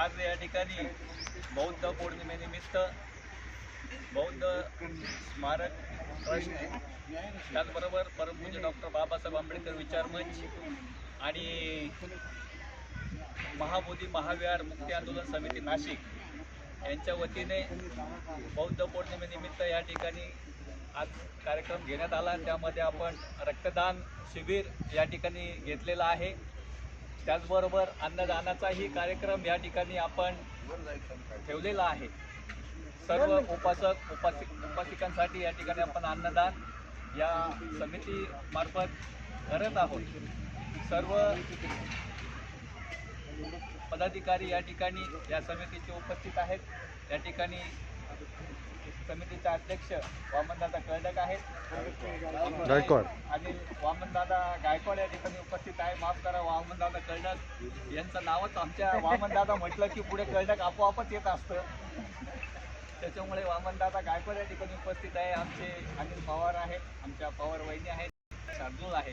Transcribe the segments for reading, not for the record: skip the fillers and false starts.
आज या ठिकाणी बौद्ध पौर्णिमेनिमित्त बौद्ध स्मारक ट्रस्ट, त्याचबरोबर परमपूज्य डॉक्टर बाबासाहेब आंबेडकर विचार मंच आणि महाबोधी महाविहार मुक्ती आंदोलन समिती नाशिक यांच्या वतीने बौद्ध पौर्णिमेनिमित्त या ठिकाणी आज कार्यक्रम घेण्यात आला। त्यामध्ये आपण रक्तदान शिबिर या ठिकाणी घेतलेला आहे। त्याचबरोबर अन्नदानाचाही कार्यक्रम या ठिकाणी आपण ठेवलेला आहे। सर्व उपासिकांसाठी या ठिकाणी आपण अन्नदान या समितीमार्फत करत आहोत। सर्व पदाधिकारी या ठिकाणी या समितीचे उपस्थित आहेत। या ठिकाणी समितीचे अध्यक्ष वामनदादा कळडक आहेत, गायकवाड आणि वामनदादा गायकवाड या ठिकाणी उपस्थित आहे। माफ करा, वामनदादा कळडक यांचं नावच आमच्या वामनदादा म्हटलं की पुढे कळडक आपोआपच येत असतं, त्याच्यामुळे वामनदादा गायकवाड या ठिकाणी उपस्थित आहे। आमचे अनिल पवार आहेत, आमच्या पवार वहिनी आहेत, शार्दूल आहे,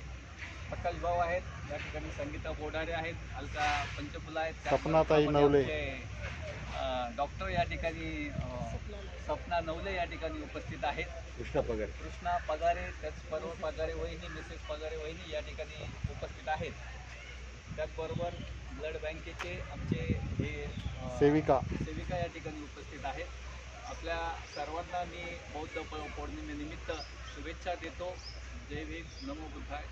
प्रकाश भाऊ आहेत, या ठिकाणी संगीता बोडारे आहेत, अलका पंचफुला आहेत, सपनाताई नवले, डॉक्टर या ठिकाणी सपना नवले या ठिकाणी उपस्थित आहेत। कृष्णा पगारे, त्याचबरोबर पगारे वहिनी, मिसेस पगारे वहिनी या ठिकाणी उपस्थित आहेत। त्याचबरोबर ब्लड बँकेचे आमचे हे सेविका या ठिकाणी उपस्थित आहेत। आपल्या सर्वांना मी बौद्ध पौर्णिमेनिमित्त शुभेच्छा देतो। जय भीम, नमो बुद्धाय।